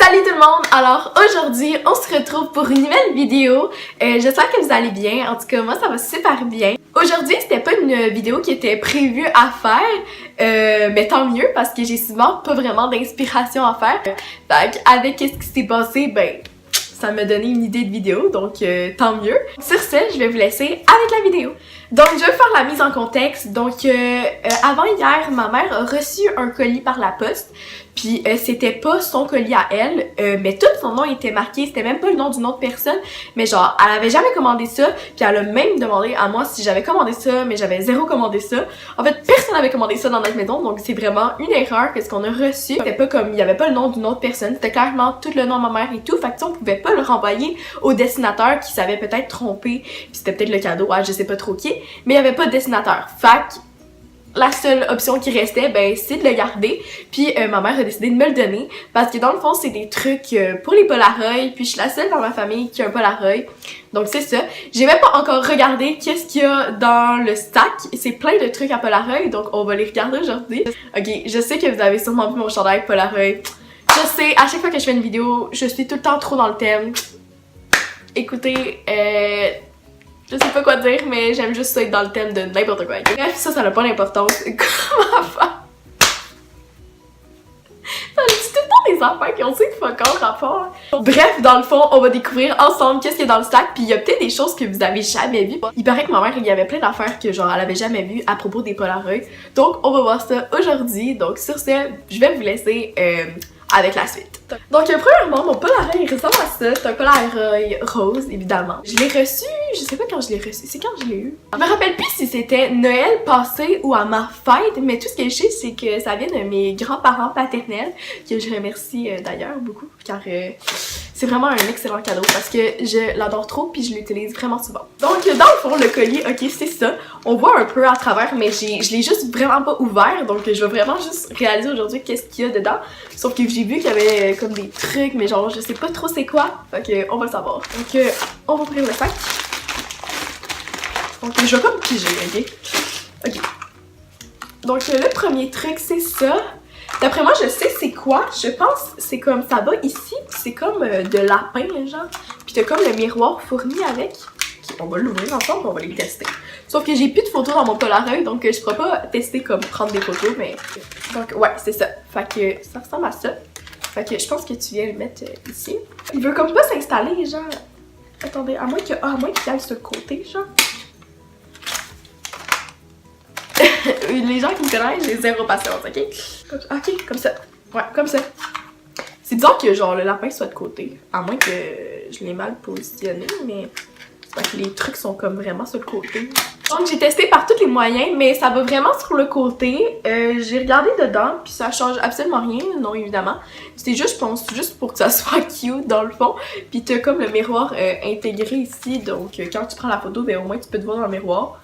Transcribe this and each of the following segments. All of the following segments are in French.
Salut tout le monde! Alors aujourd'hui, on se retrouve pour une nouvelle vidéo. J'espère que vous allez bien. En tout cas, moi ça va super bien. Aujourd'hui, c'était pas une vidéo qui était prévue à faire, mais tant mieux parce que j'ai souvent pas vraiment d'inspiration à faire. Fait avec ce qui s'est passé, ben ça m'a donné une idée de vidéo, donc tant mieux. Sur ce, je vais vous laisser avec la vidéo. Donc, je vais faire la mise en contexte. Donc, avant hier, ma mère a reçu un colis par la poste. Puis, c'était pas son colis à elle, mais tout son nom était marqué. C'était même pas le nom d'une autre personne. Mais genre, elle avait jamais commandé ça. Puis, elle a même demandé à moi si j'avais commandé ça, mais j'avais zéro commandé ça. En fait, personne n'avait commandé ça dans notre maison. Donc, c'est vraiment une erreur que ce qu'on a reçu. C'était pas comme, il y avait pas le nom d'une autre personne. C'était clairement tout le nom de ma mère et tout. Fait que on pouvait pas le renvoyer au destinateur qui s'avait peut-être trompé. Puis, c'était peut-être le cadeau, je sais pas trop qui. Mais il y avait pas de destinateur. Fait que la seule option qui restait, ben, c'est de le garder. Puis ma mère a décidé de me le donner parce que dans le fond, c'est des trucs pour les Polaroid. Puis je suis la seule dans ma famille qui a un Polaroid. Donc c'est ça. J'ai même pas encore regardé qu'est-ce qu'il y a dans le stack. C'est plein de trucs à Polaroid, donc on va les regarder aujourd'hui. Ok, je sais que vous avez sûrement vu mon chandail Polaroid. Je sais, à chaque fois que je fais une vidéo, je suis tout le temps trop dans le thème. Écoutez, je sais pas quoi dire, mais j'aime juste ça être dans le thème de n'importe quoi. Bref, ça n'a pas d'importance. Comment faire? Ça dit tout le temps des affaires qui ont aussi de fuck all rapport. Bref, dans le fond, on va découvrir ensemble qu'est-ce qu'il y a dans le stack, puis il y a peut-être des choses que vous avez jamais vues. Il paraît que ma mère, il y avait plein d'affaires que genre elle avait jamais vues à propos des Polaroids. Donc, on va voir ça aujourd'hui. Donc, sur ce, je vais vous laisser avec la suite. Donc premièrement, mon Polaroid il ressemble à ça. C'est un Polaroid rose, évidemment. Je l'ai reçu, je sais pas quand je l'ai reçu, c'est quand je l'ai eu. Je me rappelle plus si c'était Noël passé ou à ma fête, mais tout ce que je sais, c'est que ça vient de mes grands-parents paternels, que je remercie d'ailleurs beaucoup, car c'est vraiment un excellent cadeau parce que je l'adore trop puis je l'utilise vraiment souvent. Donc dans le fond, le collier, ok, c'est ça. On voit un peu à travers, mais je l'ai juste vraiment pas ouvert, donc je vais vraiment juste réaliser aujourd'hui qu'est-ce qu'il y a dedans. Sauf que j'ai vu qu'il y avait comme des trucs, mais genre je sais pas trop c'est quoi, fait que on va le savoir. Donc on va ouvrir le sac. Donc je vais comme piger, ok? Ok. Donc le premier truc c'est ça. D'après moi je sais c'est quoi, je pense c'est comme ça va ici, c'est comme de lapin genre. Puis t'as comme le miroir fourni avec. Okay, on va l'ouvrir ensemble, on va les tester. Sauf que j'ai plus de photos dans mon Polaroid, donc je pourrais pas tester comme prendre des photos, mais... Donc ouais, c'est ça. Fait que ça ressemble à ça. Fait que je pense que tu viens le mettre ici. Il veut comme pas s'installer, genre... Attendez, à moins qu'il aille sur le côté, genre. Les gens qui me connaissent, j'ai zéro patience, ok? Ok, comme ça. Ouais, comme ça. C'est bizarre que genre le lapin soit de côté. À moins que je l'ai mal positionné, mais... Fait que les trucs sont comme vraiment sur le côté. Donc j'ai testé par tous les moyens, mais ça va vraiment sur le côté. J'ai regardé dedans, puis ça change absolument rien, non évidemment. C'est juste, je pense, juste pour que ça soit cute dans le fond. Puis t'as comme le miroir intégré ici, donc quand tu prends la photo, ben au moins tu peux te voir dans le miroir.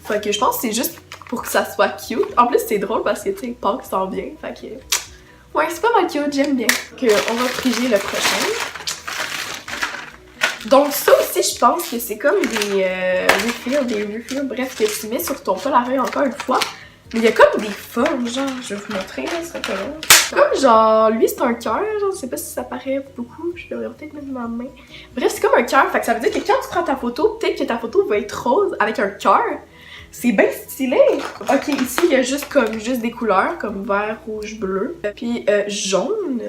Fait que je pense que c'est juste pour que ça soit cute. En plus c'est drôle parce que tu sais, Pâques sent bien, fait que... Ouais, c'est pas mal cute, j'aime bien. Donc on va triger le prochain. Donc ça aussi, je pense que c'est comme des refills, bref, que tu mets sur ton Polaroid encore une fois. Mais il y a comme des formes, genre, je vais vous montrer, là, ça fait long. Comme genre, lui c'est un cœur, genre, je sais pas si ça paraît beaucoup, je devrais peut-être mettre ma main. Bref, c'est comme un cœur, fait que ça veut dire que quand tu prends ta photo, peut-être que ta photo va être rose avec un cœur. C'est bien stylé! Ok, ici il y a juste des couleurs, comme vert, rouge, bleu, puis jaune.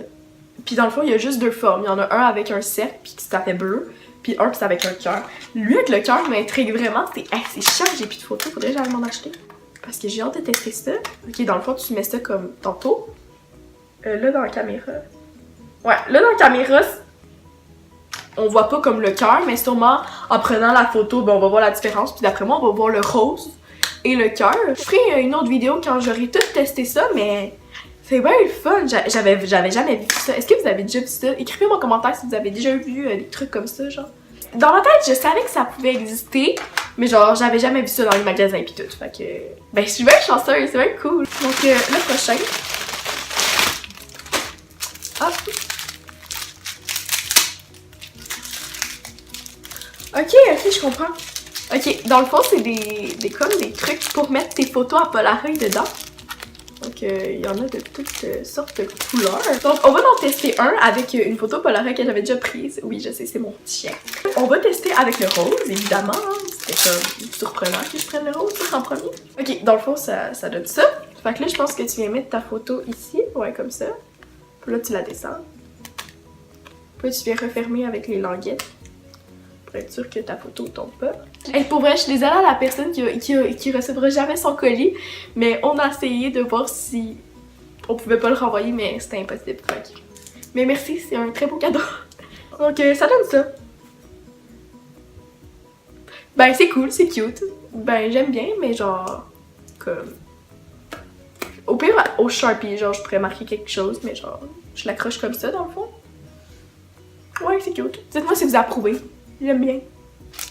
Puis dans le fond, il y a juste deux formes. Il y en a un avec un cercle, puis ça fait bleu. Puis un qui c'est avec un cœur. Lui avec le cœur m'intrigue vraiment. C'est cher, j'ai plus de photos, faudrait que j'aille m'en acheter. Parce que j'ai hâte de tester ça. Ok, dans le fond, tu mets ça comme tantôt. Là dans la caméra. Ouais, là dans la caméra, on voit pas comme le cœur, mais sûrement en prenant la photo, ben, on va voir la différence. Puis d'après moi, on va voir le rose et le cœur. Je ferai une autre vidéo quand j'aurai tout testé ça, mais... C'est bien le fun, j'avais jamais vu ça. Est-ce que vous avez déjà vu ça? Écrivez-moi en commentaire si vous avez déjà vu des trucs comme ça, genre. Dans ma tête, je savais que ça pouvait exister, mais genre, j'avais jamais vu ça dans les magasins pis tout. Fait que, ben, je suis bien chanceuse, c'est bien cool. Donc, le prochain. Hop. Ok, je comprends. Ok, dans le fond, c'est comme des trucs pour mettre tes photos à Polaroid dedans. Donc qu'il y en a de toutes sortes de couleurs. Donc, on va en tester un avec une photo Polaroid que j'avais déjà prise. Oui, je sais, c'est mon chien. On va tester avec le rose, évidemment. C'était comme surprenant que je prenne le rose en premier. Ok, dans le fond, ça donne ça. Fait que là, je pense que tu viens mettre ta photo ici. Ouais, comme ça. Puis là, tu la descends. Puis là, tu viens refermer avec les languettes. Pour être sûr que ta photo tombe pas. Hey, pour vrai, je suis désolée à la personne qui recevra jamais son colis, mais on a essayé de voir si on pouvait pas le renvoyer, mais c'était impossible. Mais merci, c'est un très beau cadeau. Donc ça donne ça. Ben c'est cool, c'est cute. Ben j'aime bien, mais genre comme au pire au Sharpie, genre je pourrais marquer quelque chose, mais genre je l'accroche comme ça dans le fond. Ouais, c'est cute. Dites-moi si vous approuvez. J'aime bien.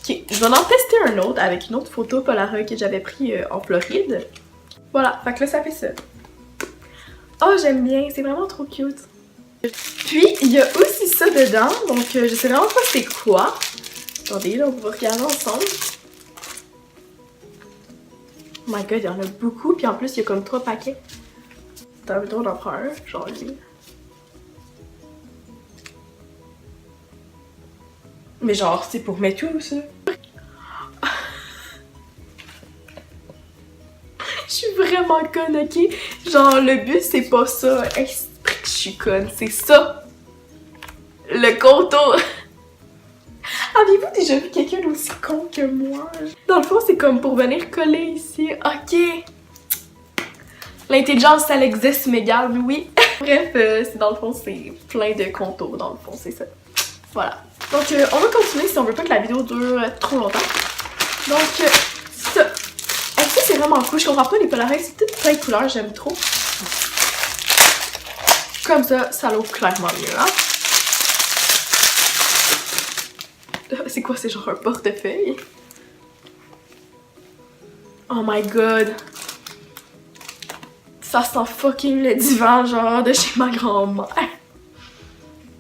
Ok, je vais en tester un autre avec une autre photo Polaroid que j'avais pris en Floride. Voilà, fait que là ça fait ça. Oh, j'aime bien, c'est vraiment trop cute. Puis, il y a aussi ça dedans, donc je sais vraiment pas c'est quoi. Attendez, là, on va regarder ensemble. Oh my god, il y en a beaucoup, puis en plus, il y a comme 3 paquets. T'as envie d'en prendre un, genre lui. Mais genre, c'est pour mettre où, ça? Je suis vraiment conne, ok? Genre, le but, c'est pas ça. Exprès que je suis conne, c'est ça. Le contour. Avez-vous déjà vu quelqu'un d'aussi con que moi? Dans le fond, c'est comme pour venir coller ici. Ok. L'intelligence, ça existe, m'égale, oui. Bref, c'est dans le fond, c'est plein de contours, dans le fond, c'est ça. Voilà. Donc, on va continuer si on veut pas que la vidéo dure trop longtemps. Donc, ça. Ça, c'est vraiment cool. Je comprends pas les Polaroids, c'est toutes plein de couleurs, j'aime trop. Comme ça, ça l'ouvre clairement mieux, hein. C'est quoi, c'est genre un portefeuille? Oh my god. Ça sent fucking le divan, genre, de chez ma grand-mère.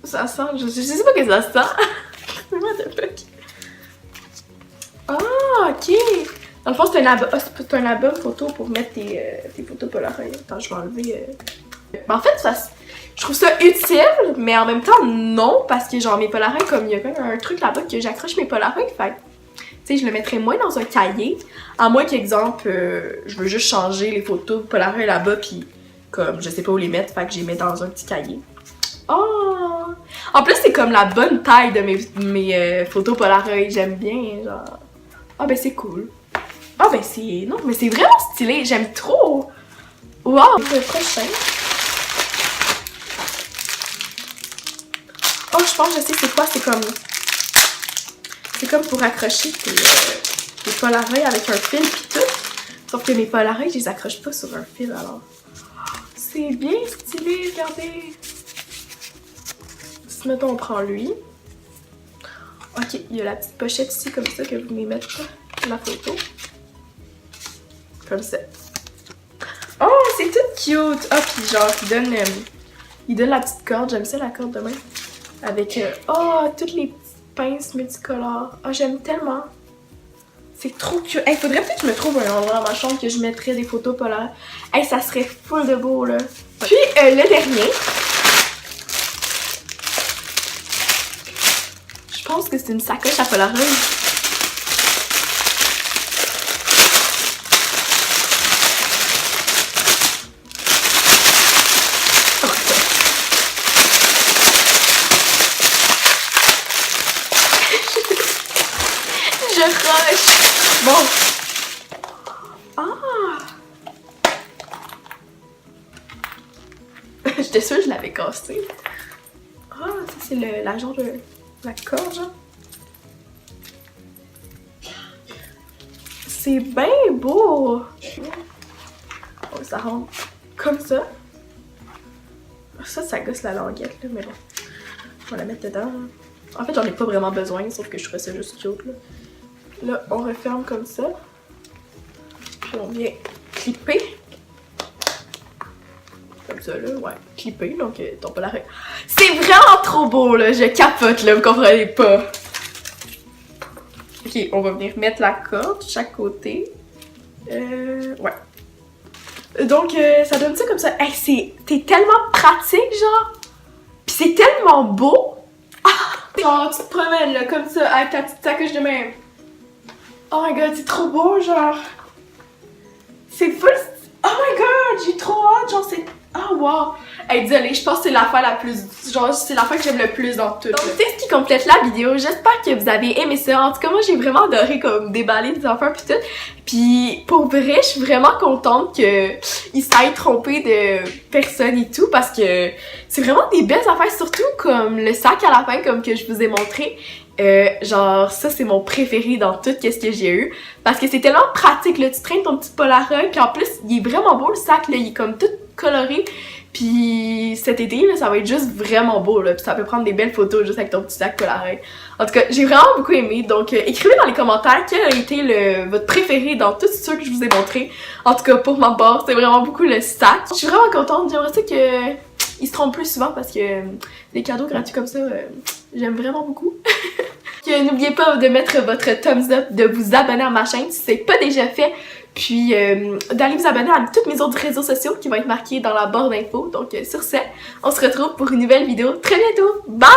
Ça sent, je sais pas que ça sent. What the fuck? Ah, ok. Dans le fond, c'est un album photo pour mettre tes photos Polaroid. Attends, je vais enlever... En fait, je trouve ça utile, mais en même temps, non, parce que genre mes Polaroid, comme il y a quand même un truc là-bas que j'accroche mes Polaroid, fait tu sais, je le mettrais moins dans un cahier, à moins qu'exemple, je veux juste changer les photos Polaroid là-bas, puis comme je sais pas où les mettre, fait que je les mets dans un petit cahier. Oh! En plus, c'est comme la bonne taille de mes photos Polaroid, j'aime bien, genre... Ah ben c'est cool. Ah ben c'est... Non, mais c'est vraiment stylé, j'aime trop! Wow! Le prochain... Oh, je pense que je sais c'est quoi, c'est comme... C'est comme pour accrocher tes Polaroids avec un fil pis tout. Sauf que mes Polaroids, je les accroche pas sur un fil, alors... C'est bien stylé, regardez! Si mettons on prend lui. Ok, il y a la petite pochette ici comme ça que vous venez mettre la photo. Comme ça. Oh, c'est tout cute! Ah, puis genre, il donne la petite corde, j'aime ça la corde de main. Avec, oh, toutes les petites pinces multicolores. Ah, j'aime tellement. C'est trop cute. Hey, faudrait peut-être que je me trouve un endroit dans ma chambre que je mettrais des photos polaires. Hey, ça serait full de beau, là. Puis, le dernier. Je pense que c'est une sacoche à Polaroid. Je rush. Bon. Ah. J'étais sûre que je l'avais cassé. Ah, ça c'est la genre de... La corde, genre. C'est bien beau! Oh, ça rentre comme ça. Ça gosse la languette, là, mais bon. On va la mettre dedans. En fait, j'en ai pas vraiment besoin, sauf que je trouvais ça juste cute, là. Là, on referme comme ça. Puis on vient clipper. Comme ça, là, ouais. Clipper, donc ton Polaroid. C'est vraiment trop beau, là! Je capote, là, vous comprenez pas! Ok, on va venir mettre la corde de chaque côté. Ouais. Donc, ça donne ça comme ça. Hey, t'es tellement pratique, genre. Pis c'est tellement beau. Ah! Genre, tu te promènes, là, comme ça, avec ta petite sacoche de même. Oh my god, c'est trop beau, genre. C'est full... Oh my god, j'ai trop hâte, genre, c'est... Oh wow! Hey, désolée, je pense que c'est l'affaire la plus... Genre, c'est l'affaire que j'aime le plus dans tout. Donc, c'est ce qui complète la vidéo. J'espère que vous avez aimé ça. En tout cas, moi, j'ai vraiment adoré, comme, déballer des affaires pis tout. Puis, pour vrai, je suis vraiment contente qu'ils s'aillent trompé de personne et tout, parce que c'est vraiment des belles affaires, surtout comme le sac à la fin, comme que je vous ai montré. Genre, ça, c'est mon préféré dans tout ce que j'ai eu. Parce que c'est tellement pratique, là. Tu traînes ton petit Polaroid, puis en plus, il est vraiment beau, le sac, là. Il est comme tout coloré. Puis cet été, là, ça va être juste vraiment beau, là. Puis ça peut prendre des belles photos juste avec ton petit sac Polaroid. En tout cas, j'ai vraiment beaucoup aimé. Donc, écrivez dans les commentaires quel a été votre préféré dans tous ceux que je vous ai montrés. En tout cas, pour ma part, c'est vraiment beaucoup le sac. Je suis vraiment contente. J'aimerais ça qu'ils se trompent plus souvent parce que des cadeaux gratuits comme ça, j'aime vraiment beaucoup. N'oubliez pas de mettre votre thumbs up, de vous abonner à ma chaîne si c'est pas déjà fait. Puis d'aller vous abonner à tous mes autres réseaux sociaux qui vont être marqués dans la barre d'infos. Donc sur ce, on se retrouve pour une nouvelle vidéo très bientôt. Bye!